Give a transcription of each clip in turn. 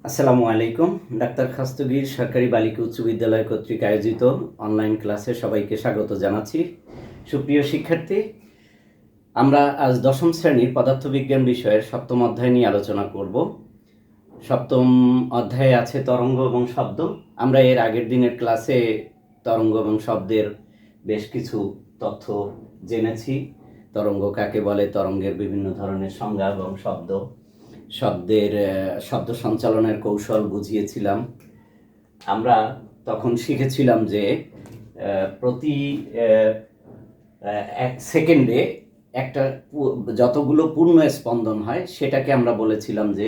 আসসালামু আলাইকুম। ডাক্তার খাস্তগীর সরকারি বালিকা উচ্চ বিদ্যালয় কর্তৃক আয়োজিত অনলাইন ক্লাসে সবাইকে স্বাগত জানাচ্ছি। সুপ্রিয় শিক্ষার্থী, আমরা আজ দশম শ্রেণীর পদার্থবিজ্ঞান বিষয়ের সপ্তম অধ্যায় নিয়ে আলোচনা করব। সপ্তম অধ্যায়ে আছে তরঙ্গ এবং শব্দ। আমরা এর আগের দিনের ক্লাসে তরঙ্গ এবং শব্দের বেশ কিছু তথ্য জেনেছি। তরঙ্গ কাকে বলে, তরঙ্গের বিভিন্ন ধরনের সংজ্ঞা এবং শব্দ সঞ্চালনের কৌশল বুঝিয়েছিলাম। আমরা তখন শিখেছিলাম যে প্রতি এক সেকেন্ডে একটা যতগুলো পূর্ণ স্পন্দন হয় সেটাকে আমরা বলেছিলাম যে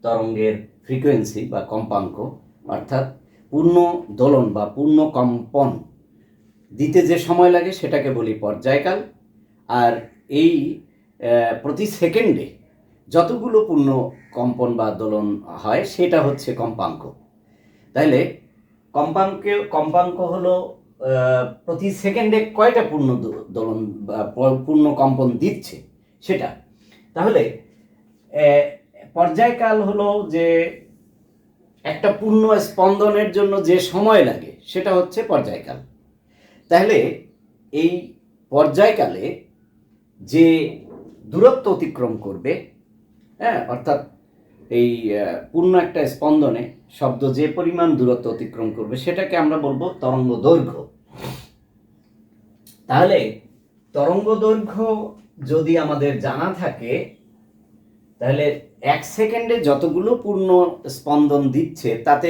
তরঙ্গের ফ্রিকোয়েন্সি বা কম্পাঙ্ক, অর্থাৎ পূর্ণ দোলন বা পূর্ণ কম্পন দিতে যে সময় লাগে সেটাকে বলি পর্যায়কাল। আর এই প্রতি সেকেন্ডে যতগুলো পূর্ণ কম্পন বা দোলন হয় সেটা হচ্ছে কম্পাঙ্ক। তাহলে কম্পাঙ্ক হলো প্রতি সেকেন্ডে কয়টা পূর্ণ দোলন বা পূর্ণ কম্পন দিচ্ছে সেটা। তাহলে পর্যায়কাল হলো যে একটা পূর্ণ স্পন্দনের জন্য যে সময় লাগে সেটা হচ্ছে পর্যায়কাল। তাহলে এই পর্যায়কালে যে দূরত্ব অতিক্রম করবে, অর্থাৎ এই পূর্ণ একটা স্পন্দনে শব্দ যে পরিমাণ দূরত্ব অতিক্রম করবে সেটাকে আমরা বলবো তরঙ্গ দৈর্ঘ্য। তাহলে তরঙ্গ দৈর্ঘ্য যদি আমাদের জানা থাকে তাহলে এক সেকেন্ডে যতগুলো পূর্ণ স্পন্দন দিচ্ছে তাতে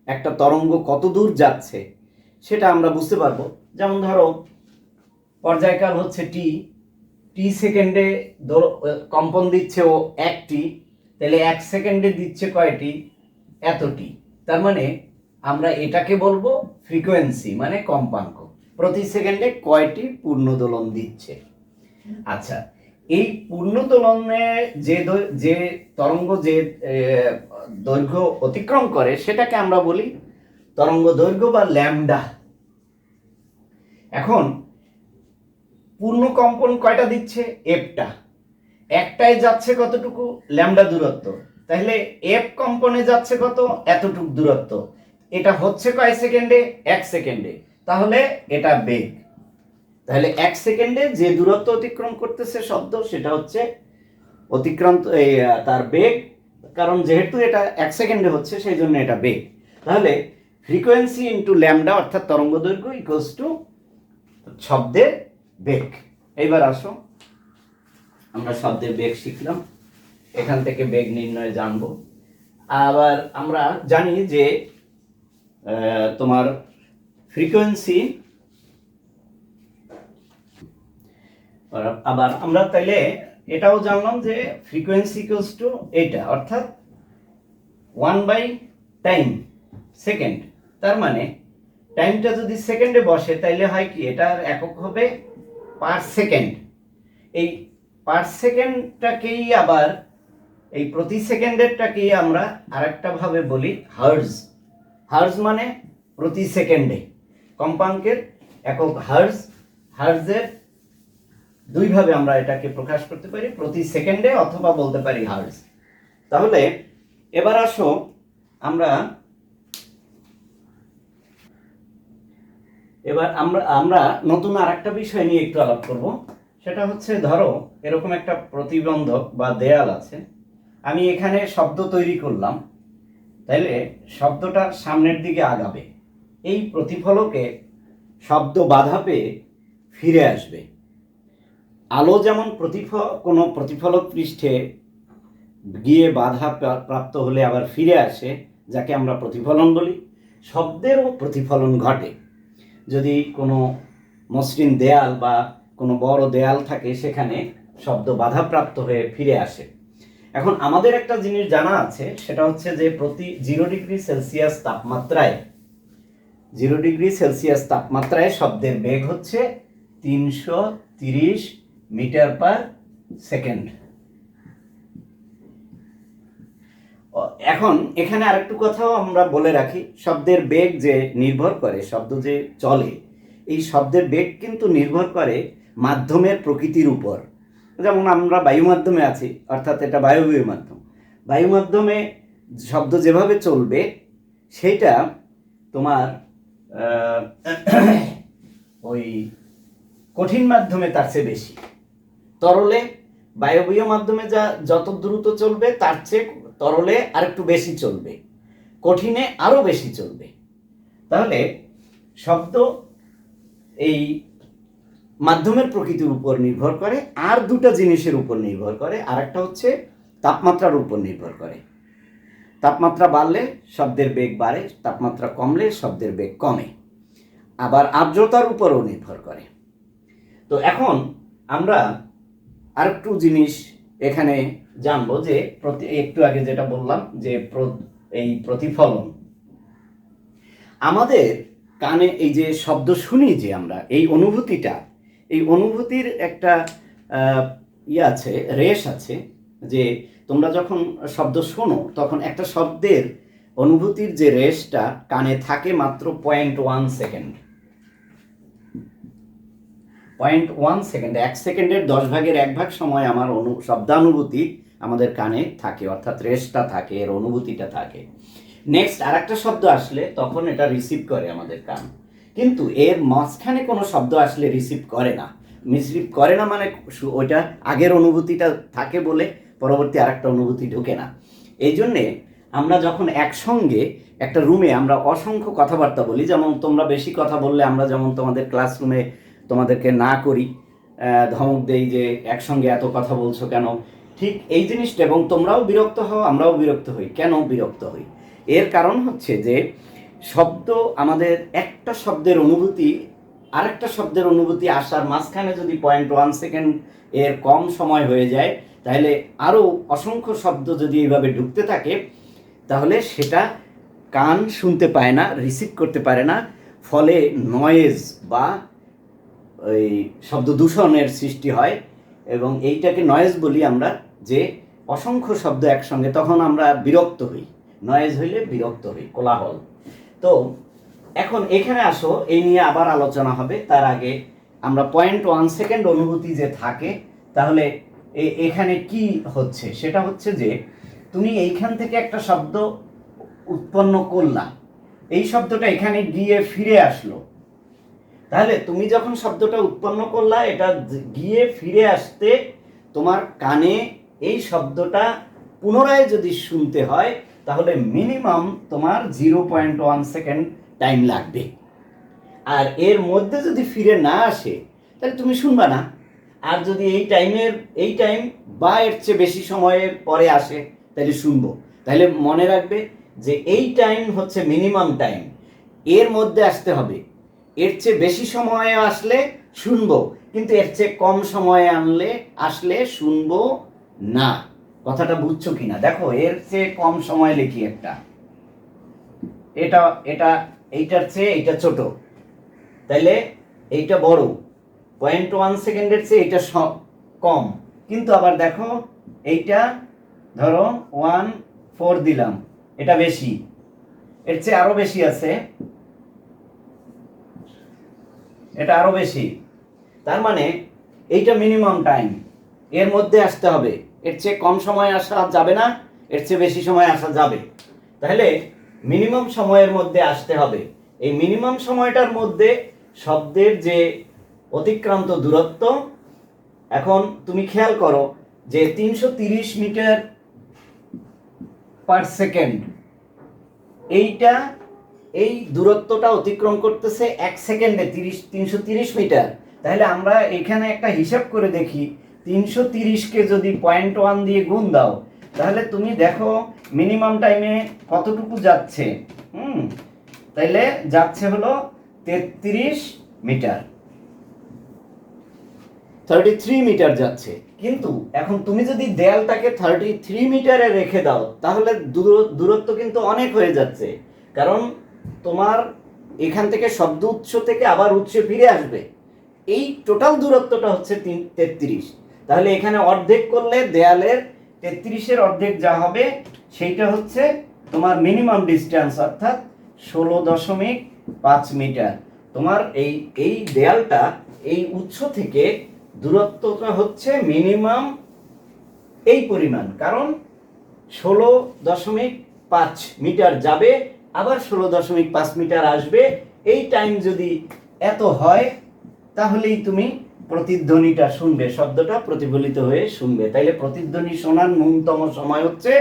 একটা তরঙ্গ কত দূর যাচ্ছে সেটা আমরা বুঝতে পারবো। যেমন ধরো পর্যায়কাল হচ্ছে টি সেকেন্ডে কম্পন দিচ্ছে ও একটি, তাহলে এক সেকেন্ডে দিচ্ছে কয়টি? এতটি। তার মানে আমরা এটাকে বলবো ফ্রিকোয়েন্সি, মানে কম্পাঙ্ক, প্রতি সেকেন্ডে কয়টি পূর্ণ দোলন দিচ্ছে। আচ্ছা, এই পূর্ণ দোলনে যে তরঙ্গ যে দৈর্ঘ্য অতিক্রম করে সেটাকে আমরা বলি তরঙ্গ দৈর্ঘ্য বা ল্যামডা। এখন পূর্ণ কম্পন কয়টা দিচ্ছে? এফটা। একটাই যাচ্ছে কতটুকু? ল্যামডা দূরত্ব। তাহলে এফ কম্পনে যাচ্ছে কত? এতটুকু দূরত্ব। এটা হচ্ছে কয় সেকেন্ডে? এক সেকেন্ডে। তাহলে এটা বেগ। তাহলে এক সেকেন্ডে যে দূরত্ব অতিক্রম করতেছে শব্দ সেটা হচ্ছে তার বেগ। কারণ যেহেতু এটা এক সেকেন্ডে হচ্ছে সেই জন্য এটা বেগ। তাহলে ফ্রিকোয়েন্সি ইন্টু ল্যামডা অর্থাৎ তরঙ্গ দৈর্ঘ্য ইকুয়ালস টু শব্দের বেগ। এইবার আসো, আমরা শব্দের বেগ শিখলাম, এখান থেকে বেগ নির্ণয় জানবো। আবার আমরা জানি যে তোমার ফ্রিকোয়েন্সি, আবার আমরা তাইলে এটাও জানলাম যে ফ্রিকোয়েন্সি ইকুয়ালস টু এইটা, অর্থাৎ 1/টাইম সেকেন্ড। তার মানে টাইমটা যদি সেকেন্ডে বসে তাইলে হয় কি, এটার একক হবে পার সেকেন্ড। এই পার সেকেন্ডটাকেই আবার এই প্রতি সেকেন্ডেরটাকেই আমরা আরেকটা ভাবে বলি হার্জ। হার্জ মানে প্রতি সেকেন্ডে। কম্পাঙ্কের একক হার্জ। হার্জের দুইভাবে আমরা এটাকে প্রকাশ করতে পারি, প্রতি সেকেন্ডে অথবা বলতে পারি হার্জ। তাহলে এবার আসো আমরা নতুন আরেকটা বিষয় নিয়ে একটু আলাপ করব। সেটা হচ্ছে, ধরো এরকম একটা প্রতিবন্ধক বা দেয়াল আছে, আমি এখানে শব্দ তৈরি করলাম, তাইলে শব্দটা সামনের দিকে আগাবে, এই প্রতিফলকে শব্দ বাধা পেয়ে ফিরে আসবে। আলো যেমন কোনো প্রতিফলক পৃষ্ঠে গিয়ে বাধা প্রাপ্ত হলে আবার ফিরে আসে, যাকে আমরা প্রতিফলন বলি, শব্দেরও প্রতিফলন ঘটে। যদি কোনো মসৃণ দেয়াল বা কোনো বড় দেয়াল থাকে সেখানে শব্দ বাধাপ্রাপ্ত হয়ে ফিরে আসে। এখন আমাদের একটা জিনিস জানা আছে, সেটা হচ্ছে যে প্রতি 0 ডিগ্রি সেলসিয়াস তাপমাত্রায় শব্দের বেগ হচ্ছে 330 মিটার পার সেকেন্ড। এখন এখানে আরেকটু কথাও আমরা বলে রাখি, শব্দের বেগ যে নির্ভর করে, শব্দ যে চলে, এই শব্দের বেগ কিন্তু নির্ভর করে মাধ্যমের প্রকৃতির উপর। যেমন আমরা বায়ু মাধ্যমে আছি, অর্থাৎ এটা বায়বীয় মাধ্যম। বায়ু মাধ্যমে শব্দ যেভাবে চলবে সেইটা তোমার ওই কঠিন মাধ্যমে তার চেয়ে বেশি। তরলে বায়বীয় মাধ্যমে যা যত দ্রুত চলবে তার চেয়ে তরলে আরেকটু বেশি চলবে, কঠিনে আরো বেশি চলবে। তাহলে শব্দ এই মাধ্যমের প্রকৃতির উপর নির্ভর করে, আর দুটো জিনিসের উপর নির্ভর করে। আর একটা হচ্ছে তাপমাত্রার উপর নির্ভর করে। তাপমাত্রা বাড়লে শব্দের বেগ বাড়ে, তাপমাত্রা কমলে শব্দের বেগ কমে। আবার আর্দ্রতার উপরও নির্ভর করে। তো এখন আমরা আরেকটু জিনিস এখানে জানবো, যে একটু আগে যেটা বললাম যে এই প্রতিফলন, আমাদের কানে এই যে শব্দ শুনি যে আমরা, এই অনুভূতিটা, এই অনুভূতির একটা আছে, রেশ আছে। যে তোমরা যখন শব্দ শোনো তখন একটা শব্দের অনুভূতির যে রেশটা কানে থাকে মাত্র 0.1 সেকেন্ড। 0.1 সেকেন্ড, 1 সেকেন্ডের 10 ভাগের 1 ভাগ সময় আমার শব্দানুভূতি আমাদের কানে থাকে, অর্থাৎ রেশটা থাকে, এর অনুভূতিটা থাকে। নেক্সট আর একটা শব্দ আসলে তখন এটা রিসিভ করে আমাদের কান, কিন্তু এর মাঝখানে কোনো শব্দ আসলে রিসিভ করে না। রিসিভ করে না মানে ওইটা আগের অনুভূতিটা থাকে বলে পরবর্তী আর একটা অনুভূতি ঢোকে না। এই জন্যে আমরা যখন একসঙ্গে একটা রুমে আমরা অসংখ্য কথাবার্তা বলি, যেমন তোমরা বেশি কথা বললে আমরা যেমন তোমাদের ক্লাসরুমে তোমাদেরকে না করি, ধমক দেই যে একসঙ্গে এত কথা বলছো কেন, ঠিক এই জিনিসটা। এবং তোমরাও বিরক্ত হও, আমরাও বিরক্ত হই। কেন বিরক্ত হই? এর কারণ হচ্ছে যে শব্দ, আমাদের একটা শব্দের অনুভূতি আরেকটা শব্দের অনুভূতি আসার মাঝখানে যদি 0.1 সেকেন্ড এর কম সময় হয়ে যায়, তাহলে আরও অসংখ্য শব্দ যদি এইভাবে ঢুকতে থাকে, তাহলে সেটা কান শুনতে পায় না, রিসিভ করতে পারে না। ফলে নয়েজ বা ওই শব্দ দূষণের সৃষ্টি হয়, এবং এইটাকে নয়েজ বলি আমরা, যে অসংখ্য শব্দ একসঙ্গে, তখন আমরা বিরক্ত হই। নয়েজ হইলে বিরক্ত হই, কোলাহল। তো এখন এখানে আসো, এই নিয়ে আবার আলোচনা হবে। তার আগে আমরা 0.1 সেকেন্ড অনুভূতি যে থাকে, তাহলে এখানে কি হচ্ছে? সেটা হচ্ছে যে তুমি এইখান থেকে একটা শব্দ উৎপন্ন করলা, এই শব্দটা এখানে গিয়ে ফিরে আসলো। তাহলে তুমি যখন শব্দটা উৎপন্ন করলা, এটা গিয়ে ফিরে আসতে তোমার কানে এই শব্দটা পুনরায় যদি শুনতে হয়, তাহলে মিনিমাম তোমার 0.1 সেকেন্ড টাইম লাগবে। আর এর মধ্যে যদি ফিরে না আসে, তাহলে তুমি শুনবা না। আর যদি এই টাইম বা এর চেয়ে বেশি সময়ের পরে আসে, তাহলে শুনবো। তাহলে মনে রাখবে যে এই টাইম হচ্ছে মিনিমাম টাইম, এর মধ্যে আসতে হবে। এর চেয়ে বেশি সময়ে আসলে শুনবো, কিন্তু এর চেয়ে কম সময়ে আসলে শুনবো না। কথাটা বুঝছো কিনা দেখো, এর চেয়ে কম সময় লিখি একটা, এইটার চেয়ে এইটা ছোট, তাইলে এইটা বড়। 0.1 সেকেন্ডের চেয়ে এইটা কম, কিন্তু আবার দেখো এইটা ধরো 1/4 দিলাম, এটা বেশি, এর চেয়ে আরো বেশি আছে, এটা আরো বেশি। তার মানে এইটা মিনিমাম টাইম, এর মধ্যে আসতে হবে। এর চেয়ে কম সময় আসা যাবে না, এর চেয়ে বেশি সময় আসা যাবে। তাহলে মিনিমাম সময়ের মধ্যে আসতে হবে। এই মিনিমাম সময়টার মধ্যে শব্দের যে অতিক্রান্ত দূরত্ব, এখন তুমি খেয়াল করো যে 330 মিটার পার সেকেন্ড, এই দূরত্বটা অতিক্রম করতেছে 1 সেকেন্ডে 330 মিটার। তাহলে আমরা এখানে একটা হিসাব করে দেখি, 330কে যদি 0.1 দিয়ে গুণ দাও, তাহলে তুমি দেখো মিনিমাম টাইমে কতটুকু যাচ্ছে। তাইলে যাচ্ছে হলো 33 মিটার, 33 মিটার যাচ্ছে। কিন্তু এখন তুমি যদি দেয়ালটাকে 33 মিটারে রেখে দাও, তাহলে দূরত্ব কিন্তু অনেক হয়ে যাচ্ছে। কারণ তোমার এখান থেকে শব্দ উৎস থেকে আবার উৎসে ফিরে আসবে, এই টোটাল দূরত্বটা হচ্ছে 33। তাহলে এখানে অর্ধেক করলে দেয়ালের 33-এর অর্ধেক যা হবে সেইটা হচ্ছে তোমার মিনিমাম ডিস্টেন্স, অর্থাৎ 16.5 মিটার। তোমার এই দেয়ালটা এই উৎস থেকে দূরত্বটা হচ্ছে মিনিমাম এই পরিমাণ, কারণ মিটার যাবে, আবার 16.5 মিটার আসবে। এই টাইম যদি এত হয় তাহলেই তুমি প্রতিধ্বনিটা শুনবে, শব্দটা প্রতিফলিত হয়ে শুনবে। তাইলে প্রতিধ্বনি শোনার ন্যূনতম সময় হচ্ছে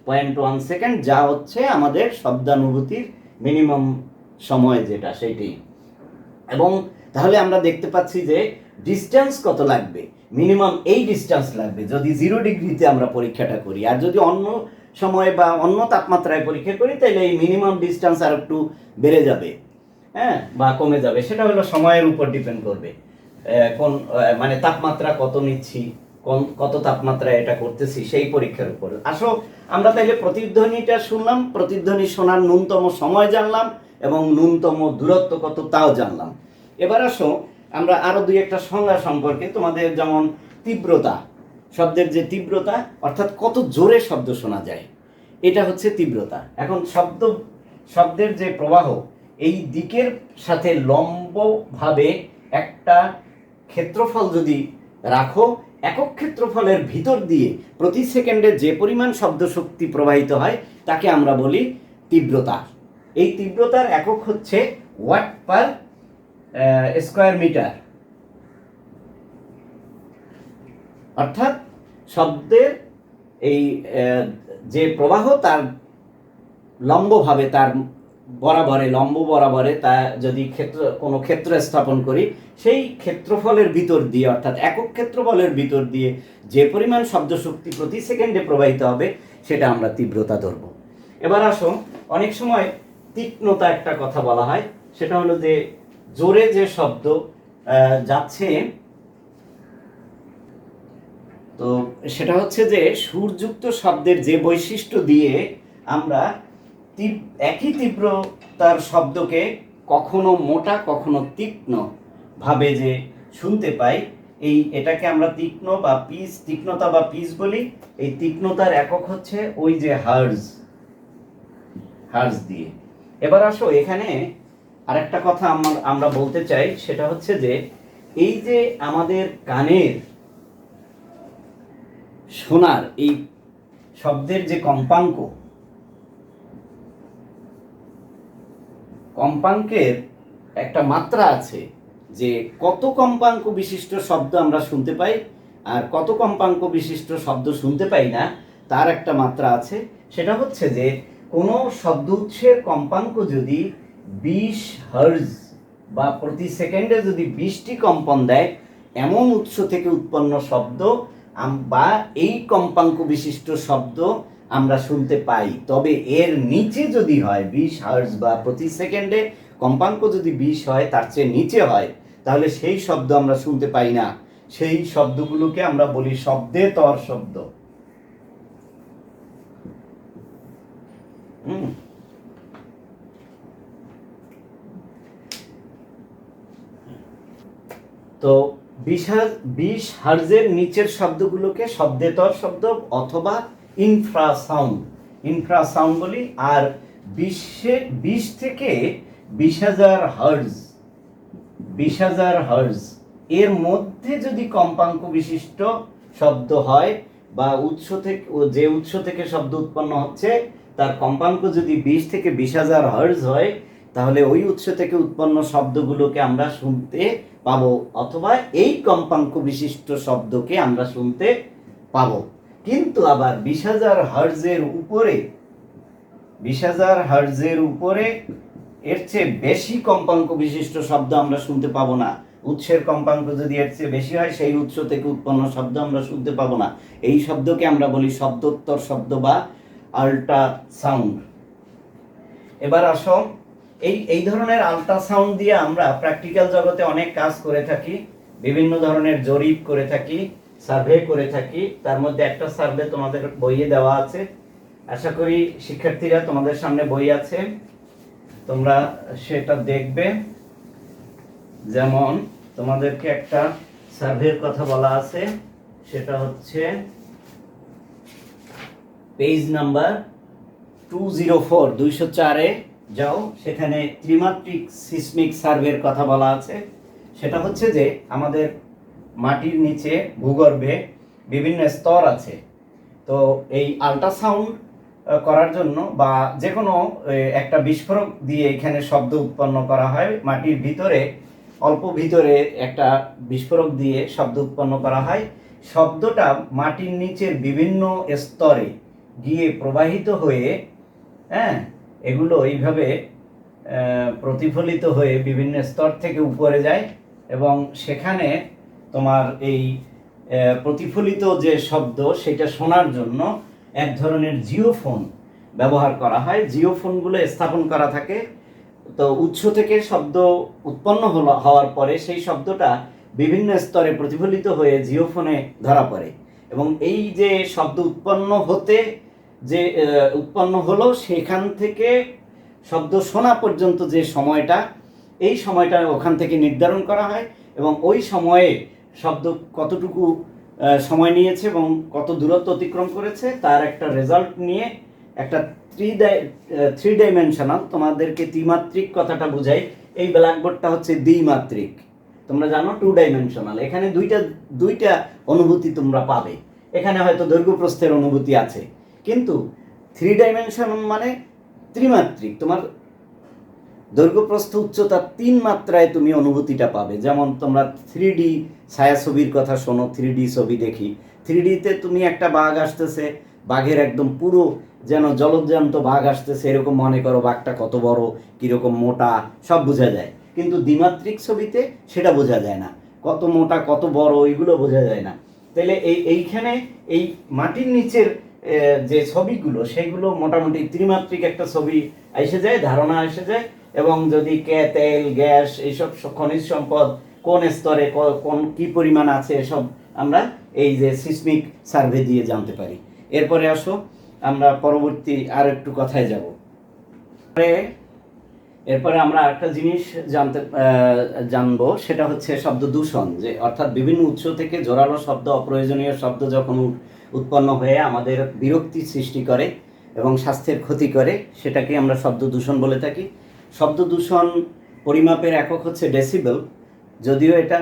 0.1 সেকেন্ড, যা হচ্ছে আমাদের শব্দানুভূতির মিনিমাম সময় যেটা সেইটাই। এবং তাহলে আমরা দেখতে পাচ্ছি যে ডিস্টেন্স কত লাগবে, মিনিমাম এই ডিস্টেন্স লাগবে যদি 0 ডিগ্রিতে আমরা পরীক্ষাটা করি। আর যদি অন্য সময় বা অন্য তাপমাত্রায় পরীক্ষা করি তাহলে এই মিনিমাম ডিস্টেন্স আর একটু বেড়ে যাবে, হ্যাঁ, বা কমে যাবে। সেটা হলো সময়ের উপর ডিপেন্ড করবে, কোন মানে তাপমাত্রা কত নিচ্ছি, কত তাপমাত্রায় এটা করতেছি সেই পরীক্ষার উপর। আসো আমরা তাইলে প্রতিধ্বনিটা শুনলাম, প্রতিধ্বনি শোনার ন্যূনতম সময় জানলাম এবং ন্যূনতম দূরত্ব কত তাও জানলাম। এবার আসো আমরা আরো দুই একটা সংজ্ঞা সম্পর্কে, তোমাদের যেমন তীব্রতা, শব্দের যে তীব্রতা অর্থাৎ কত জোরে শব্দ শোনা যায়, এটা হচ্ছে তীব্রতা। এখন শব্দের যে প্রবাহ, এই দিকের সাথে লম্বভাবে একটা ক্ষেত্রফল যদি রাখো, একক ক্ষেত্রফলের ভিতর দিয়ে প্রতি সেকেন্ডে যে পরিমাণ শব্দ শক্তি প্রবাহিত হয় তাকে আমরা বলি তীব্রতা। এই তীব্রতার একক হচ্ছে ওয়াট পার স্কয়ার মিটার, অর্থাৎ শব্দের এই যে প্রবাহ তার লম্বভাবে, তার বরাবরে, লম্ব বরাবরে তা যদি কোনো ক্ষেত্র স্থাপন করি, সেই ক্ষেত্রফলের ভিতর দিয়ে অর্থাৎ একক ক্ষেত্রফলের ভিতর দিয়ে যে পরিমাণ শব্দ শক্তি প্রতি সেকেন্ডে প্রবাহিত হবে সেটা আমরা তীব্রতা ধরব। এবার আসো, অনেক সময় তীক্ষ্ণতা একটা কথা বলা হয়, সেটা হলো যে জোরে যে শব্দ যাচ্ছে, তো সেটা হচ্ছে যে সুরযুক্ত শব্দের যে বৈশিষ্ট্য দিয়ে আমরা একই তীব্রতার শব্দকে কখনো মোটা কখনো তীক্ষ্ণ ভাবে যে শুনতে পাই, এটাকে আমরা তীক্ষ্ণতা বা পিচ বলি। এই তীক্ষ্ণতার একক হচ্ছে ওই যে হার্জ দিয়ে। এবার আসো এখানে আরেকটা কথা আমরা বলতে চাই, সেটা হচ্ছে যে এই যে আমাদের কানের শোনার এই শব্দের যে কম্পাঙ্কের একটা মাত্রা আছে, যে কত কম্পাঙ্ক বিশিষ্ট শব্দ আমরা শুনতে পাই আর কত কম্পাঙ্ক বিশিষ্ট শব্দ শুনতে পাই না, তার একটা মাত্রা আছে। সেটা হচ্ছে যে কোনো শব্দ উৎসের কম্পাঙ্ক যদি 20 হার্জ বা প্রতি সেকেন্ডে যদি 20টি কম্পন দেয়, এমন উৎস থেকে উৎপন্ন শব্দ বা এই কম্পাঙ্ক বিশিষ্ট শব্দ আমরা শুনতে পাই। তবে এর নিচে যদি হয় 20 হার্জ বা প্রতি সেকেন্ডে কম্পাঙ্ক যদি 20 হয়, তার চেয়ে নিচে হয়, তাহলে সেই শব্দ আমরা শুনতে পাই না। সেই শব্দগুলোকে আমরা বলি শব্দেতর শব্দ। তো 20 হার্জের নিচের শব্দগুলোকে শব্দেতর শব্দ অথবা ইনফ্রাসাউন্ড বলি। আর 20 থেকে 20,000 হার্জ এর মধ্যে যদি কম্পাঙ্ক বিশিষ্ট শব্দ হয় বা যে উৎস থেকে শব্দ উৎপন্ন হচ্ছে তার কম্পাঙ্ক যদি 20 থেকে 20,000 হার্জ হয়, তাহলে ওই উৎস থেকে উৎপন্ন শব্দগুলোকে আমরা শুনতে পাবো, অথবা এই কম্পাঙ্ক বিশিষ্ট শব্দকে আমরা শুনতে পাবো। কিন্তু আবার 20,000 হার্জের উপরে এর চেয়ে বেশি কম্পাঙ্ক বিশিষ্ট শব্দ আমরা শুনতে পাবো না। উৎসের কম্পাঙ্ক যদি এর চেয়ে বেশি হয়, সেই উৎস থেকে উৎপন্ন শব্দ আমরা শুনতে পাবো না। এই শব্দকে আমরা বলি শব্দোত্তর শব্দ বা আল্ট্রাসাউন্ড। এবার আসো, এই ধরনের আল্ট্রাসাউন্ড দিয়ে আমরা প্র্যাকটিক্যাল জগতে অনেক কাজ করে থাকি, বিভিন্ন ধরনের জরিপ করে থাকি, সার্ভে করে থাকি। তার মধ্যে একটা সার্ভে তোমাদের বইয়ে দেওয়া আছে, আশা করি শিক্ষার্থীরা তোমাদের সামনে বই আছে, তোমরা সেটা দেখবে। যেমন তোমাদেরকে একটা সার্ভের কথা বলা আছে, সেটা হচ্ছে পেজ নাম্বার 204 যাও, সেখানে ত্রিমাত্রিক সিসমিক সার্ভের কথা বলা আছে। সেটা হচ্ছে যে আমাদের মাটির নিচে ভূগর্ভে বিভিন্ন স্তর আছে। তো এই আল্ট্রাসাউন্ড করার জন্য বা যে কোনো একটা বিস্ফোরক দিয়ে এখানে শব্দ উৎপন্ন করা হয়। মাটির ভিতরে অল্প ভিতরে একটা বিস্ফোরক দিয়ে শব্দ উৎপন্ন করা হয়। শব্দটা মাটির নিচের বিভিন্ন স্তরে গিয়ে প্রবাহিত হয়ে, হ্যাঁ, এগুলো এইভাবে প্রতিফলিত হয়ে বিভিন্ন স্তর থেকে উপরে যায় এবং সেখানে তোমার এই প্রতিফলিত যে শব্দ সেটা শোনার জন্য এক ধরনের জিওফোন ব্যবহার করা হয়। জিওফোনগুলো স্থাপন করা থাকে। তো উৎস থেকে শব্দ উৎপন্ন হওয়ার পরে সেই শব্দটা বিভিন্ন স্তরে প্রতিফলিত হয়ে জিওফোনে ধরা পড়ে এবং এই যে শব্দ উৎপন্ন হলো সেখান থেকে শব্দ শোনা পর্যন্ত যে সময়টা, এই সময়টা ওখান থেকে নির্ধারণ করা হয় এবং ওই সময়ে শব্দ কতটুকু সময় নিয়েছে এবং কত দূরত্ব অতিক্রম করেছে তার একটা রেজাল্ট নিয়ে একটা থ্রি ডাইমেনশনাল, তোমাদেরকে ত্রিমাত্রিক কথাটা বোঝাই। এই ব্ল্যাকবোর্ডটা হচ্ছে দ্বিমাত্রিক, তোমরা জানো 2 ডাইমেনশনাল। এখানে দুইটা অনুভূতি তোমরা পাবে। এখানে হয়তো দৈর্ঘ্য প্রস্থের অনুভূতি আছে, কিন্তু 3 ডাইমেনশনাল মানে ত্রিমাত্রিক। তোমার দৈর্ঘ্য প্রস্থ উচ্চতা 3 মাত্রায় তুমি অনুভূতিটা পাবে। যেমন তোমরা 3D ছায়াছবির কথা শোনো, 3D ছবি দেখি। 3Dতে তুমি একটা বাঘ আসতেছে, বাঘের একদম পুরো যেন জলজ্যান্ত বাঘ আসতেছে এরকম মনে করো, বাঘটা কত বড়, কীরকম মোটা, সব বোঝা যায়। কিন্তু দ্বিমাত্রিক ছবিতে সেটা বোঝা যায় না, কত মোটা কত বড় এগুলো বোঝা যায় না। তাহলে এইখানে এই মাটির নিচের যে ছবিগুলো সেইগুলো মোটামুটি ত্রিমাত্রিক একটা ছবি এসে যায়, ধারণা এসে যায়। এবং যদি তেল গ্যাস এইসব খনিজ সম্পদ কোন স্তরে কোন কি পরিমাণ আছে এসব আমরা এই যে সিসমিক সার্ভে দিয়ে জানতে পারি। এরপরে আসো আমরা পরবর্তী আর একটু কথায় যাব। এরপরে আমরা একটা জিনিস জানবো, সেটা হচ্ছে শব্দ দূষণ। যে অর্থাৎ বিভিন্ন উৎস থেকে জোরালো শব্দ, অপ্রয়োজনীয় শব্দ যখন উৎপন্ন হয়ে আমাদের বিরক্তি সৃষ্টি করে এবং স্বাস্থ্যের ক্ষতি করে, সেটাকে আমরা শব্দ দূষণ বলে থাকি। শব্দ দূষণ পরিমাপের একক হচ্ছে ডেসিবেল। যদিও এটা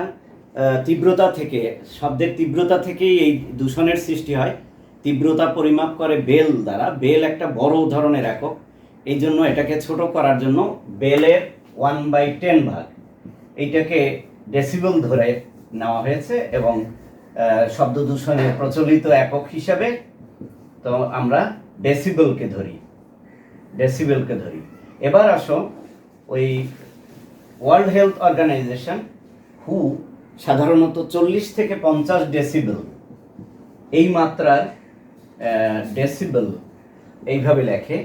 তীব্রতা থেকে, শব্দের তীব্রতা থেকেই এই দূষণের সৃষ্টি হয়। তীব্রতা পরিমাপ করে বেল দ্বারা। বেল একটা বড় ধরনের একক, এই জন্য এটাকে ছোট করার জন্য বেলের 1/10 ভাগ এইটাকে ডেসিবেল ধরে নেওয়া হয়েছে এবং শব্দ দূষণের প্রচলিত একক হিসাবে তো আমরা ডেসিবেলকে ধরি। এবার আসো, ওই ওয়ার্ল্ড হেলথ অর্গানাইজেশন হু সাধারণত 40 থেকে 50 ডেসিবেল এই মাত্রার ডেসিবেল এইভাবে লেখে।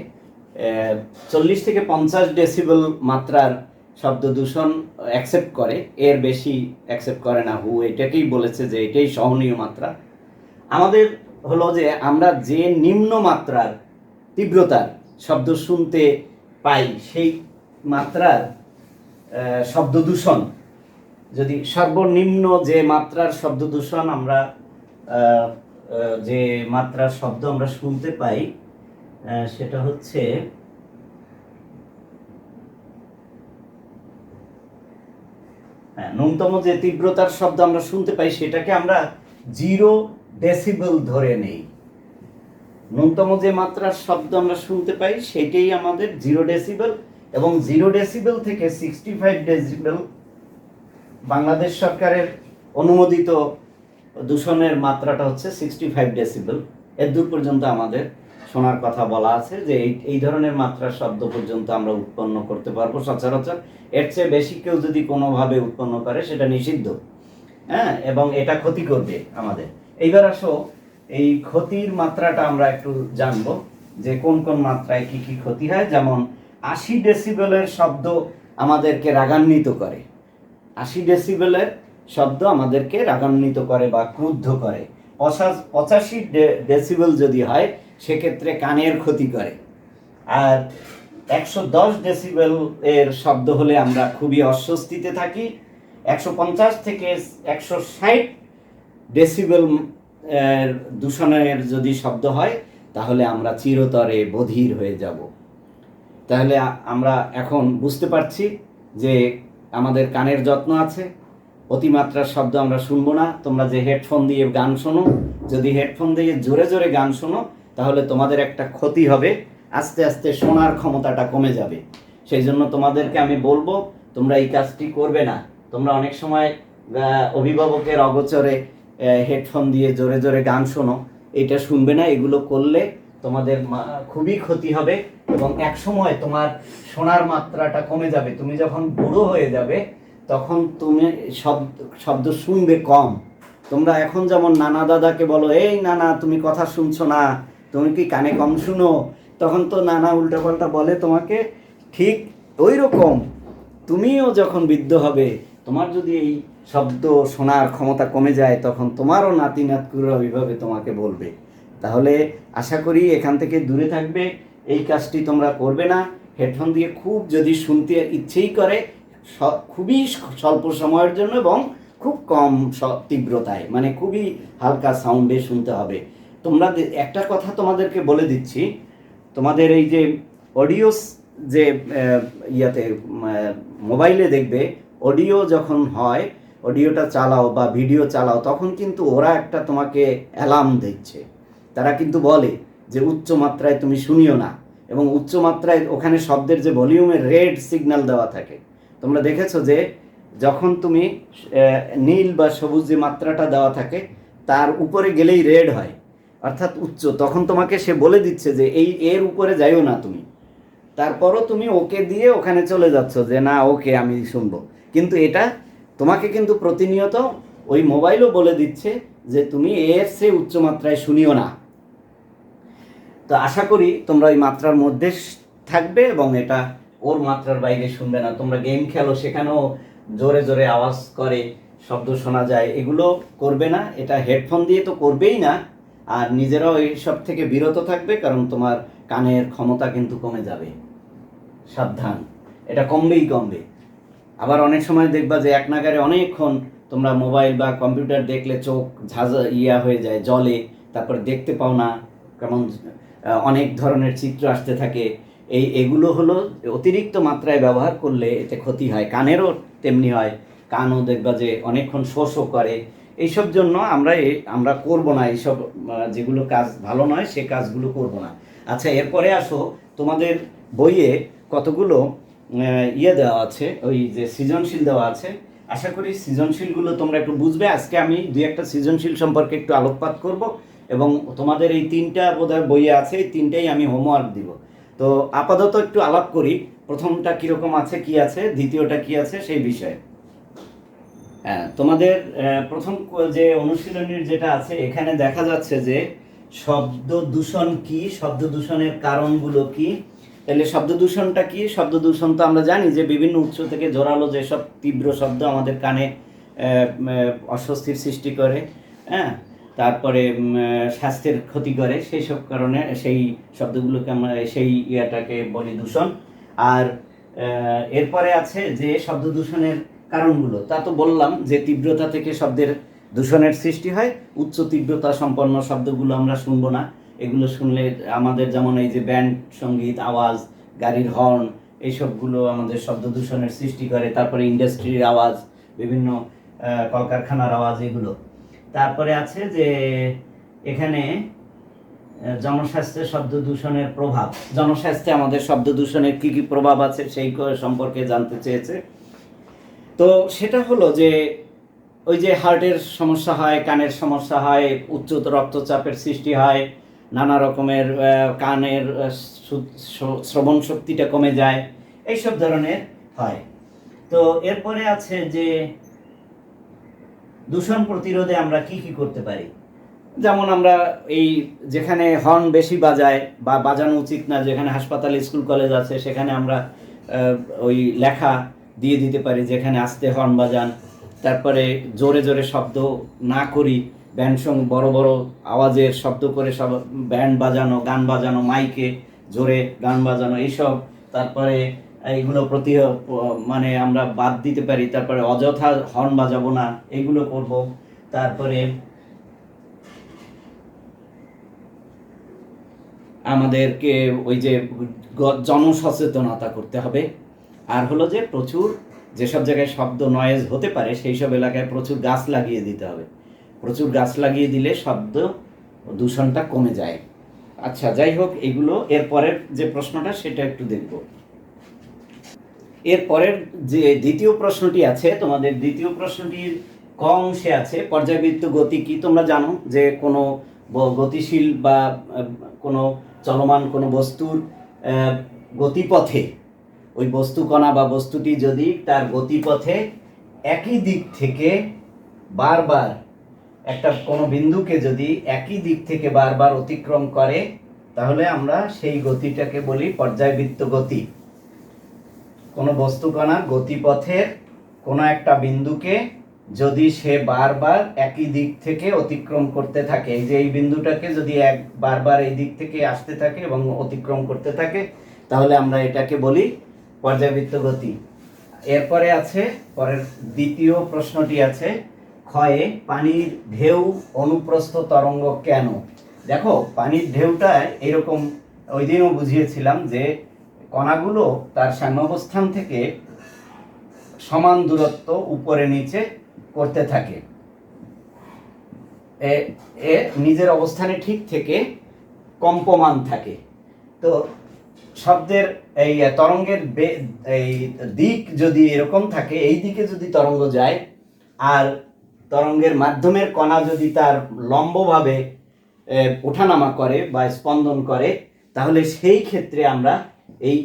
40 থেকে 50 ডেসিবেল মাত্রার শব্দ দূষণ অ্যাকসেপ্ট করে, এর বেশি অ্যাকসেপ্ট করে না। হু এটাকেই বলেছে যে এটাই সহনীয় মাত্রা। আমাদের হলো যে আমরা যে নিম্ন মাত্রার তীব্রতার শব্দ শুনতে পাই সেই মাত্রার শব্দ দূষণ, যদি সর্বনিম্ন যে মাত্রার শব্দ দূষণ আমরা যে মাত্রার শব্দ আমরা শুনতে পাই সেটা হচ্ছে ন্যূনতম যে তীব্রতার শব্দ আমরা শুনতে পাই সেটাকে আমরা 0 ডেসিবেল ধরে নেই। ন্যূনতম যে মাত্রার শব্দ আমরা শুনতে পাই সেটাই আমাদের 0 ডেসিবেল এবং 0 ডেসিবেল থেকে 65 ডেসিবেল বাংলাদেশ সরকারের অনুমোদিত দূষণের মাত্রাটা হচ্ছে 65 ডেসিবেল। এর দূর পর্যন্ত আমাদের শোনার কথা বলা আছে যে এই ধরনের মাত্রার শব্দ পর্যন্ত আমরা উৎপন্ন করতে পারবো সচরাচর। এর চেয়ে বেশি কেউ যদি কোনোভাবে উৎপন্ন করে সেটা নিষিদ্ধ, হ্যাঁ, এবং এটা ক্ষতি করবে আমাদের। এইবার আসো এই ক্ষতির মাত্রাটা আমরা একটু জানবো যে কোন কোন মাত্রায় কি কি ক্ষতি হয়। যেমন 80 ডেসিবেলের শব্দ আমাদেরকে রাগান্বিত করে। 80 ডেসিবেলের শব্দ আমাদেরকে রাগান্বিত করে বা ক্রুদ্ধ করে। 85 ডেসিবেল যদি হয় সেক্ষেত্রে কানের ক্ষতি করে। আর 110 ডেসিবেল এর শব্দ হলে আমরা খুবই অস্বস্তিতে থাকি। 150 থেকে 160 ডেসিবেল দূষণের যদি শব্দ হয় তাহলে আমরা চিরতরে বধির হয়ে যাব। তাহলে আমরা এখন বুঝতে পারছি যে আমাদের কানের যত্ন আছে, অতিমাত্রার শব্দ আমরা শুনবো না। তোমরা যে হেডফোন দিয়ে গান শোনো, যদি হেডফোন দিয়ে জোরে জোরে গান শোনো তাহলে তোমাদের একটা ক্ষতি হবে, আস্তে আস্তে শোনার ক্ষমতাটা কমে যাবে। সেই জন্য তোমাদেরকে আমি বলবো তোমরা এই কাজটি করবে না। তোমরা অনেক সময় অভিভাবকের অগোচরে হেডফোন দিয়ে জোরে জোরে গান শোনো, এটা শুনবে না। এগুলো করলে তোমাদের খুবই ক্ষতি হবে এবং এক সময় তোমার শোনার মাত্রাটা কমে যাবে। তুমি যখন বুড়ো হয়ে যাবে তখন তুমি শব্দ শুনবে কম। তোমরা এখন যেমন নানা দাদাকে বলো, এই নানা তুমি কথা শুনছো না, তুমি কি কানে কম শুনো, তখন তো নানা উল্টাপাল্টা বলে তোমাকে। ঠিক ওই রকম তুমিও যখন বৃদ্ধ হবে, তোমার যদি এই শব্দ শোনার ক্ষমতা কমে যায়, তখন তোমারও নাতি নাতকুরা ওইভাবে তোমাকে বলবে। তাহলে আশা করি এখান থেকে দূরে থাকবে, এই কাজটি তোমরা করবে না। হেডফোন দিয়ে খুব যদি শুনতে ইচ্ছেই করে, খুবই স্বল্প সময়ের জন্য এবং খুব কম তীব্রতায়, মানে খুবই হালকা সাউন্ডে শুনতে হবে। তোমরা একটা কথা তোমাদেরকে বলে দিচ্ছি, তোমাদের এই যে অডিও যে ইয়াতে মোবাইলে দেখবে, অডিও যখন হয়, অডিওটা চালাও বা ভিডিও চালাও, তখন কিন্তু ওরা একটা তোমাকে অ্যালার্ম দিচ্ছে। তারা কিন্তু বলে যে উচ্চ মাত্রায় তুমি শুনিও না, এবং উচ্চ মাত্রায় ওখানে শব্দের যে ভলিউমের রেড সিগন্যাল দেওয়া থাকে। তোমরা দেখেছো যে যখন তুমি নীল বা সবুজ যে মাত্রাটা দেওয়া থাকে তার উপরে গেলেই রেড হয়, অর্থাৎ উচ্চ, তখন তোমাকে সে বলে দিচ্ছে যে এর উপরে যাইও না তুমি। তারপরও তুমি ওকে দিয়ে ওখানে চলে যাচ্ছ যে না ওকে আমি শুনবো, কিন্তু এটা তোমাকে কিন্তু প্রতিনিয়ত ওই মোবাইলও বলে দিচ্ছে যে তুমি এর চেয়ে উচ্চ মাত্রায় শুনিও না। তো আশা করি তোমরা ওই মাত্রার মধ্যে থাকবে এবং এটা ওর মাত্রার বাইরে শুনবে না। তোমরা গেম খেলো, সেখানেও জোরে জোরে আওয়াজ করে, শব্দ শোনা যায়, এগুলো করবে না। এটা হেডফোন দিয়ে তো করবেই না, আর নিজেরাও এইসব থেকে বিরত থাকবে, কারণ তোমার কানের ক্ষমতা কিন্তু কমে যাবে। সাবধান, এটা কমবে। আবার অনেক সময় দেখবা যে এক নাগারে অনেকক্ষণ তোমরা মোবাইল বা কম্পিউটার দেখলে চোখ ইয়া হয়ে যায়, জলে, তারপরে দেখতে পাও না, কেমন অনেক ধরনের চিত্র আসতে থাকে। এগুলো হলো অতিরিক্ত মাত্রায় ব্যবহার করলে এতে ক্ষতি হয়, কানেরও তেমনি হয়। কানও দেখবা যে অনেকক্ষণ শোষও করে। এইসব জন্য আমরা করব না, এইসব যেগুলো কাজ ভালো নয় সে কাজগুলো করব না। আচ্ছা, এরপরে আসো, তোমাদের বইয়ে কতগুলো ইয়ে দেওয়া আছে, ওই যে সৃজনশীল দেওয়া আছে। আশা করি সৃজনশীলগুলো তোমরা একটু বুঝবে। আজকে আমি দুই একটা সৃজনশীল সম্পর্কে একটু আলোকপাত করব, এবং তোমাদের এই তিনটা বোধহয় বইয়ে আছে, এই তিনটাই আমি হোমওয়ার্ক দিব। তো আপাতত একটু আলাপ করি, প্রথমটা কীরকম আছে, কি আছে, দ্বিতীয়টা কি আছে সেই বিষয়ে। হ্যাঁ, তোমাদের প্রথম যে অনুশীলনীর যেটা আছে, এখানে দেখা যাচ্ছে যে শব্দ দূষণ কি, শব্দ দূষণের কারণগুলো কি। তাহলে শব্দ দূষণটা কি? শব্দ দূষণ তো আমরা জানি যে বিভিন্ন উৎস থেকে জোরালো যেসব তীব্র শব্দ আমাদের কানে অস্বস্তির সৃষ্টি করে, হ্যাঁ, তারপরে স্বাস্থ্যের ক্ষতি করে, সেই সব কারণে সেই শব্দগুলোকে আমরা সেই ইয়াটাকে বলি দূষণ। আর এরপরে আছে যে শব্দ দূষণের কারণগুলো, তা তো বললাম যে তীব্রতা থেকে শব্দের দূষণের সৃষ্টি হয়। উচ্চ তীব্রতা সম্পন্ন শব্দগুলো আমরা শুনবো না। এগুলো শুনলে আমাদের যেমন এই যে ব্যান্ড সঙ্গীত, আওয়াজ, গাড়ির হর্ন, এইসবগুলো আমাদের শব্দ দূষণের সৃষ্টি করে। তারপরে ইন্ডাস্ট্রির আওয়াজ, বিভিন্ন কলকারখানার আওয়াজ, এগুলো। তারপরে আছে যে এখানে জনস্বাস্থ্যে শব্দ দূষণের প্রভাব, জনস্বাস্থ্যে আমাদের শব্দ দূষণের কী কী প্রভাব আছে সেই সম্পর্কে জানতে চেয়েছে। তো সেটা হলো যে ওই যে হার্টের সমস্যা হয়, কানের সমস্যা হয়, উচ্চ রক্তচাপের সৃষ্টি হয়, নানা রকমের কানের শ্রবণ শক্তিটা কমে যায়, এইসব ধরনের হয়। তো এরপরে আছে যে দূষণ প্রতিরোধে আমরা কি কি করতে পারি। যেমন আমরা এই যেখানে হর্ন বেশি বাজায় বা বাজানো উচিত না, যেখানে হাসপাতাল, স্কুল, কলেজ আছে, সেখানে আমরা ওই লেখা দিয়ে দিতে পারি যেখানে আস্তে হর্ন বাজান। তারপরে জোরে জোরে শব্দ না করি, ব্যান্ড সঙ্গ বড় বড় আওয়াজের শব্দ করে সব ব্যান্ড বাজানো, গান বাজানো, মাইকে জোরে গান বাজানো, এইসব। তারপরে এইগুলো মানে আমরা বাদ দিতে পারি। তারপরে অযথা হর্ন বাজাবো না, এইগুলো করব। তারপরে আমাদেরকে ওই যে জনসচেতনতা করতে হবে। আর হলো যে প্রচুর যেসব জায়গায় শব্দ নয়েজ হতে পারে সেই সব এলাকায় প্রচুর গাছ লাগিয়ে দিতে হবে। প্রচুর গাছ লাগিয়ে দিলে শব্দ দূষণটা কমে যায়। আচ্ছা, যাই হোক, এগুলো এর পরের যে প্রশ্নটা সেটা একটু দেখব। এর পরের যে দ্বিতীয় প্রশ্নটি আছে, তোমাদের দ্বিতীয় প্রশ্নটির ক অংশে আছে পর্যায়বৃত্ত গতি কি। তোমরা জানো যে কোনো গতিশীল বা কোনো চলমান কোনো বস্তুর গতিপথে ওই বস্তুকণা বা বস্তুটি যদি তার গতিপথে একই দিক থেকে বারবার একটা কোনো বিন্দুকে যদি একই দিক থেকে বারবার অতিক্রম করে, তাহলে আমরা সেই গতিটাকে বলি পর্যায়বৃত্ত গতি। কোনো বস্তুকণার গতিপথের কোনো একটা বিন্দুকে যদি সে বারবার একই দিক থেকে অতিক্রম করতে থাকে, এই যে এই বিন্দুটাকে যদি বারবার এই দিক থেকে আসতে থাকে এবং অতিক্রম করতে থাকে, তাহলে আমরা এটাকে বলি পর্যায়বৃত্ত গতি। এরপরে আছে পরের দ্বিতীয় প্রশ্নটি আছে ক্ষয়ে পানির ঢেউ অনুপ্রস্থ তরঙ্গ কেন। দেখো, পানির ঢেউটা এরকম ওই দিনও বুঝিয়েছিলাম যে কণাগুলো তার সাম্যাবস্থান থেকে সমান দূরত্ব উপরে নিচে করতে থাকে, এ নিজের অবস্থানে ঠিক থেকে কম্পমান থাকে। তো শব্দের এই তরঙ্গের এই দিক যদি এরকম থাকে, এই দিকে যদি তরঙ্গ যায় আর তরঙ্গের মাধ্যমের কণা যদি তার লম্বভাবে ওঠানামা করে বা স্পন্দন করে, তাহলে সেই ক্ষেত্রে আমরা এই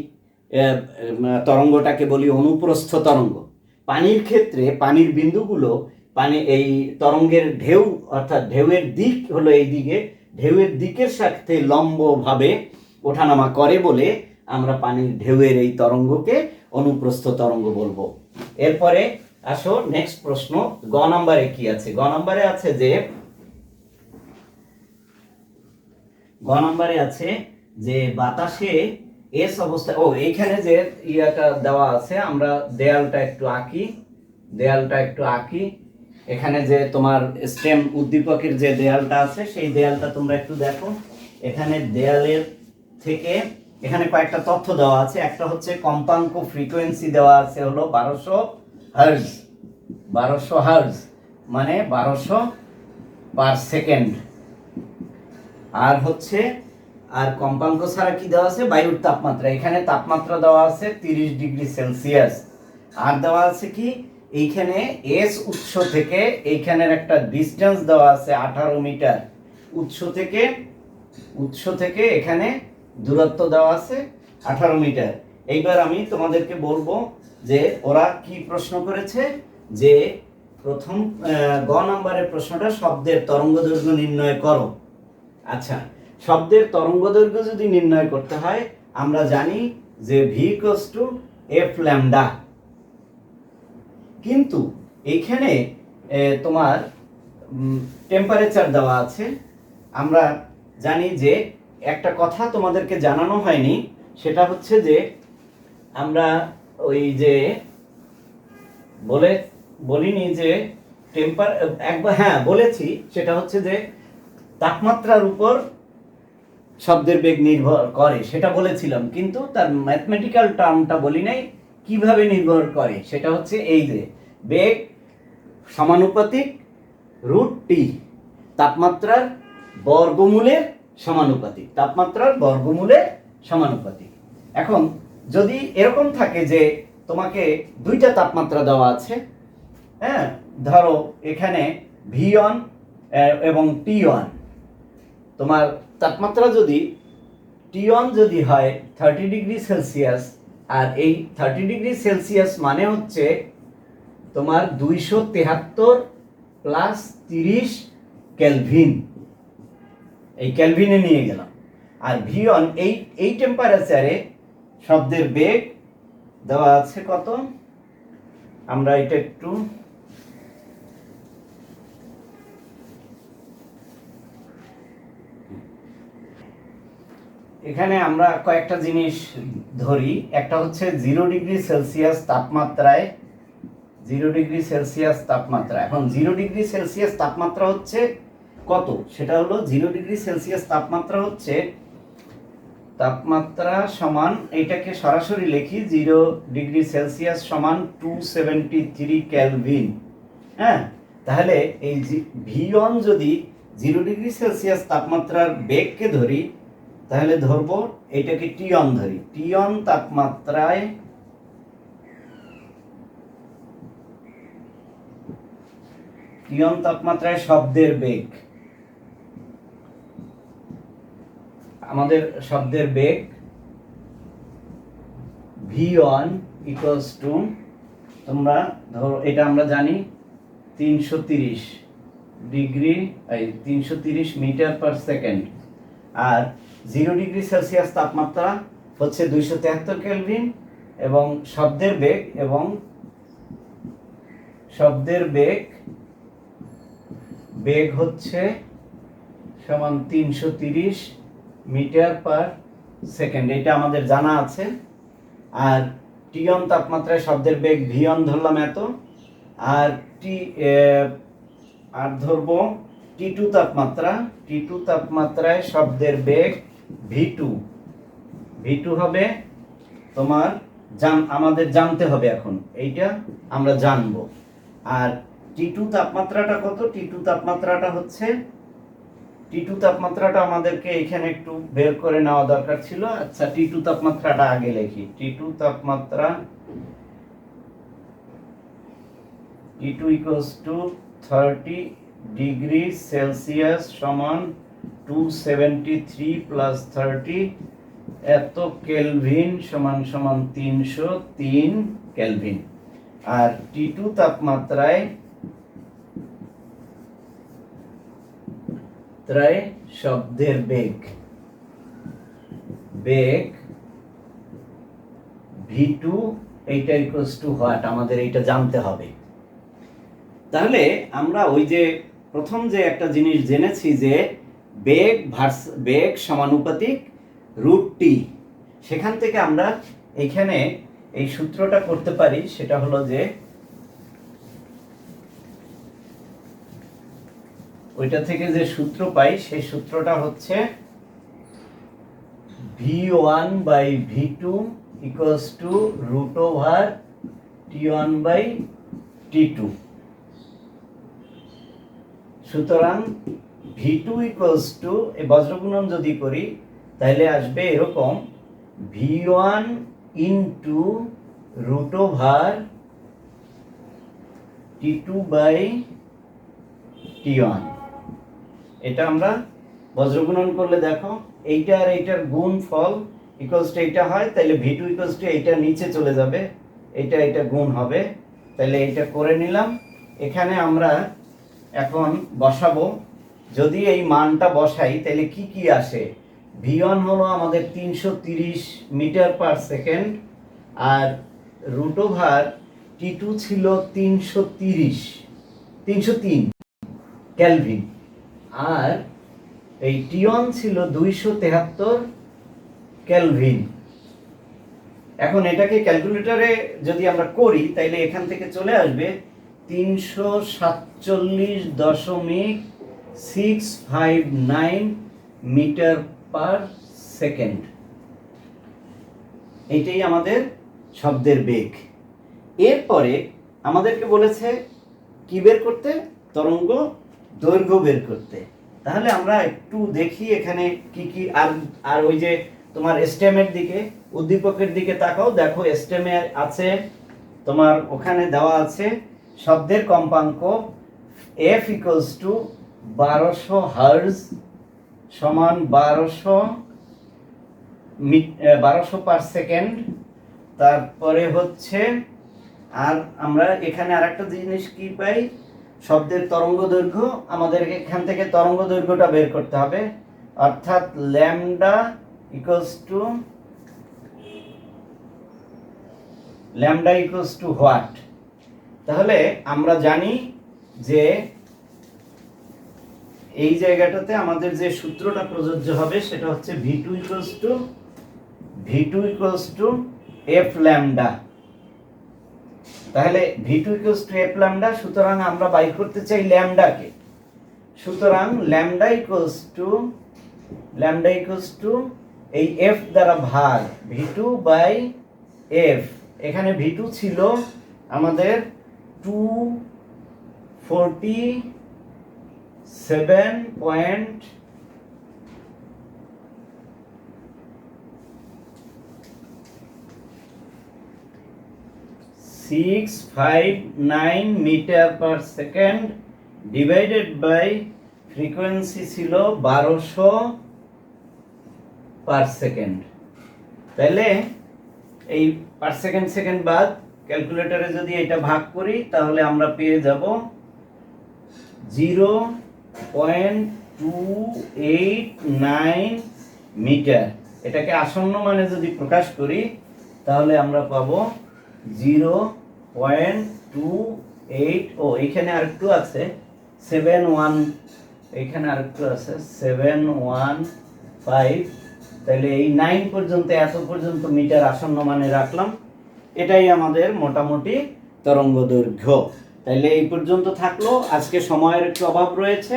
তরঙ্গটাকে বলি অনুপ্রস্থ তরঙ্গ। পানির ক্ষেত্রে পানির বিন্দুগুলো এই তরঙ্গের ঢেউ অর্থাৎ ঢেউয়ের দিক হলো এই দিকে, ঢেউয়ের দিকের সাথে লম্বভাবে ওঠানামা করে বলে আমরা পানির ঢেউয়ের এই তরঙ্গকে অনুপ্রস্থ তরঙ্গ বলবো। এরপরে আসো নেক্সট প্রশ্ন, গ নম্বরে কি আছে। গ নম্বরে আছে যে বাতাসে এস অবস্থা, এইখানে যে ইয়াটা দেওয়া আছে, আমরা দেয়ালটা একটু আঁকি। এখানে যে তোমার স্টেম উদ্দীপকের যে দেয়ালটা আছে, সেই দেয়ালটা তোমরা একটু দেখো। এখানে দেয়ালের থেকে এখানে কয়েকটা তথ্য দেওয়া আছে। একটা হচ্ছে কম্পাঙ্ক ফ্রিকোয়েন্সি দেওয়া আছে হলো 1200 হার্জ। 1200 হার্জ মানে 1200 পার সেকেন্ড। আর হচ্ছে কম্পাঙ্ক ছাড়া কি দেওয়া আছে, বায়ুর তাপমাত্রা। এখানে তাপমাত্রা দেওয়া আছে 30 ডিগ্রি সেলসিয়াস। আর দেওয়া আছে কি, এইখানে এস উৎস থেকে এইখানের একটা ডিসটেন্স দেওয়া আছে 18 মিটার। উৎস থেকে এখানে দূরত্ব দেওয়া আছে 18 মিটার। এইবার আমি তোমাদেরকে বলবো যে ওরা কি প্রশ্ন করেছে, যে প্রথম গ নম্বরের প্রশ্নটা শব্দের তরঙ্গদৈর্ঘ্য নির্ণয় করো। আচ্ছা, শব্দের তরঙ্গদৈর্ঘ্য যদি নির্ণয় করতে হয়, আমরা জানি যে v f ল্যামডা। কিন্তু এইখানে তোমার টেম্পারেচার দেওয়া আছে। আমরা জানি যে একটা কথা তোমাদেরকে জানানো হয়নি, সেটা হচ্ছে যে আমরা ওই যে বলিনি যে একবার বলেছি, সেটা হচ্ছে যে তাপমাত্রার উপর শব্দের বেগ নির্ভর করে, সেটা বলেছিলাম, কিন্তু তার ম্যাথমেটিক্যাল টার্মটা বলি নাই কিভাবে নির্ভর করে। সেটা হচ্ছে এই যে বেগ সমানুপাতিক √T, তাপমাত্রার বর্গমূলের সমানুপাতিক। এখন যদি এরকম থাকে যে তোমাকে দুইটা তাপমাত্রা দেওয়া আছে, ধরো এখানে V1 এবং T1, তোমার তাপমাত্রা যদি T1 যদি হয় 30 ডিগ্রি সেলসিয়াস, আর এই 30 ডিগ্রি সেলসিয়াস মানে হচ্ছে তোমার 273 প্লাস 30 কেলভিন, এই কেলভিনে নিয়ে গেলাম। আর V1 এই টেম্পারেচারে শব্দের বেগ দেওয়া আছে কত, আমরা এটা একটু এখানে আমরা কয়েকটা জিনিস ধরি। একটা হচ্ছে 0 ডিগ্রি সেলসিয়াস তাপমাত্রায়, 0 ডিগ্রি সেলসিয়াস তাপমাত্রা। এখন 0 ডিগ্রি সেলসিয়াস তাপমাত্রা হচ্ছে কত, সেটা হলো 0 ডিগ্রি সেলসিয়াস তাপমাত্রা হচ্ছে তাপমাত্রা সমান, এইটাকে সরাসরি লিখি, 0 ডিগ্রি সেলসিয়াস সমান 273 কেলভিন। তাহলে এই V1 যদি 0 ডিগ্রি সেলসিয়াস তাপমাত্রার বেগকে ধরি, তাহলে ধরবো এটাকে টিয়ন ধরি, টিয়ন তাপমাত্রায় শব্দের বেগ, আমাদের শব্দের বেগ v1 ইকুয়ালস টু, তোমরা ধরো এটা আমরা জানি 330 ডিগ্রি 330 মিটার পার সেকেন্ড, আর 0 ডিগ্রি সেলসিয়াস তাপমাত্রা হচ্ছে 273 কেলভিন, এবং শব্দের বেগ হচ্ছে সমান 330 মিটার পার সেকেন্ড, এটা আমাদের জানা আছে। আর টিয়ন তাপমাত্রায় শব্দের বেগ v1 ধরলাম এত, আর ধরবো T2 তাপমাত্রায় শব্দের বেগ v2 হবে তোমার আমাদের জানতে হবে এখন, এইটা আমরা জানবো। আর T2 তাপমাত্রাটা কত? T2 তাপমাত্রাটা আমাদেরকে এখানে একটু বের করে নেওয়া দরকার ছিল। আচ্ছা, T2 তাপমাত্রাটা আগে লিখি। T2 তাপমাত্রা T2 equals to 30 degree Celsius সমান 273 প্লাস 30 এত কেলভিন সমান 303 কেলভিন। আর T2 তাপমাত্রায় শব্দের বেগ v2, এইটা ইকুয়ালস টু হোয়াট, আমাদের এইটা জানতে হবে। তাহলে আমরা ওই যে প্রথম যে একটা জিনিস জেনেছি যে বেগ সমানুপাতিক √T, সেখান থেকে আমরা এইখানে এই সূত্রটা করতে পারি, সেটা হলো যে ওইটা থেকে যে সূত্র পাই সেই সূত্রটা হচ্ছে v1 by v2 equals to √T1 by T2। সুতরাং v2 ইকুয়ালস টু, এই বজ্রগুণন যদি করি তাহলে আসবে এরকম v1 into √T2 by T1। এটা আমরা বজ্রগুণন করলে দেখো এইটা আর এইটার গুণফল ইকুয়ালস টু এইটা হয়, তাহলে v2 ইকুয়ালস টু এইটা নিচে চলে যাবে, এটা গুণ হবে, তাহলে এটা করে নিলাম। এখানে আমরা এখন বসাবো, যদি এই মানটা বসাই তাহলে কি আসে? v1 হলো আমাদের 330 মিটার পার সেকেন্ড, আর √T2 ছিল 303 কেলভিন, আর এই T1 ছিল 273 কেলভিন। এখন এটাকে ক্যালকুলেটরে যদি আমরা করি তাহলে এখান থেকে চলে আসবে 347.659 মিটার পার সেকেন্ড। এইটাই আমাদের শব্দের বেগ। এরপরে আমাদেরকে বলেছে কি বের করতে? তরঙ্গ দৈর্ঘ্য বের করতে। তাহলে আমরা একটু দেখি এখানে কি আর ওই যে তোমার স্টেমের দিকে, উদ্দীপকের দিকে তাকাও, দেখো স্টেমে আছে তোমার ওখানে দেওয়া আছে শব্দের কম্পাঙ্ক f ইকুয়ালস টু 1200 হার্জ সমান 1200 পার সেকেন্ড। তারপরে হচ্ছে আর আমরা এখানে আরেকটা জিনিস কি পাই, শব্দের তরঙ্গ দৈর্ঘ্য। আমাদের এখান থেকে তরঙ্গ দৈর্ঘ্যটা বের করতে হবে, অর্থাৎ ল্যামডা ইকুয়ালস টু হোয়াট। তাহলে আমরা জানি যে এই জায়গাটাতে আমাদের যে সূত্রটা প্রযোজ্য হবে সেটা হচ্ছে v2 equals to f lambda. তাহলে v2 equals to f lambda, সুতরাং আমরা বাইর করতে চাই ল্যামডাকে। সুতরাং ল্যামডা ইকুয়ালস টু এই f দ্বারা ভাগ v2 বাই f। এখানে v2 ছিল আমাদের 247.5 659 meter per second divided by frequency ছিল 1200 পার সেকেন্ড। তাহলে এই পার সেকেন্ড সেকেন্ড বাদ ক্যালকুলেটরে যদি এটা ভাগ করি তাহলে আমরা পেয়ে যাব 0.289 মিটার। এটাকে আসন্ন মানে যদি প্রকাশ করি তাহলে আমরা পাবো 0.28, ও এখানে আরেকটু আছে 71, এখানে আরেকটু আছে 715। তাহলে এই 9 পর্যন্ত, এত পর্যন্ত মিটার আসন্ন মানে রাখলাম। এটাই আমাদের মোটামুটি তরঙ্গ দৈর্ঘ্য। তাহলে এই পর্যন্ত থাকলো। আজকে সময়ের একটু অভাব রয়েছে,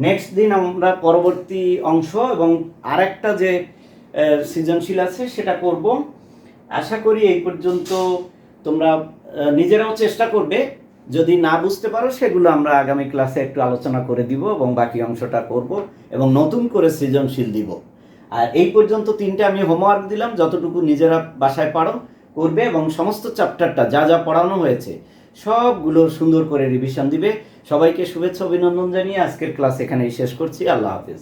নেক্সট দিন আমরা পরবর্তী অংশ এবং আরেকটা যে সৃজনশীল আছে সেটা করব। আশা করি এই পর্যন্ত তোমরা নিজেরাও চেষ্টা করবে, যদি না বুঝতে পারো সেগুলো আমরা আগামী ক্লাসে একটু আলোচনা করে দিব এবং বাকি অংশটা করব এবং নতুন করে সৃজনশীল দিব। আর এই পর্যন্ত 3টে আমি হোমওয়ার্ক দিলাম, যতটুকু নিজেরা বাসায় পারো করবে এবং সমস্ত চ্যাপ্টারটা যা যা পড়ানো হয়েছে সবগুলো সুন্দর করে রিভিশন দিবে। সবাইকে শুভেচ্ছা অভিনন্দন জানিয়ে আজকের ক্লাস এখানেই শেষ করছি। আল্লাহ হাফেজ।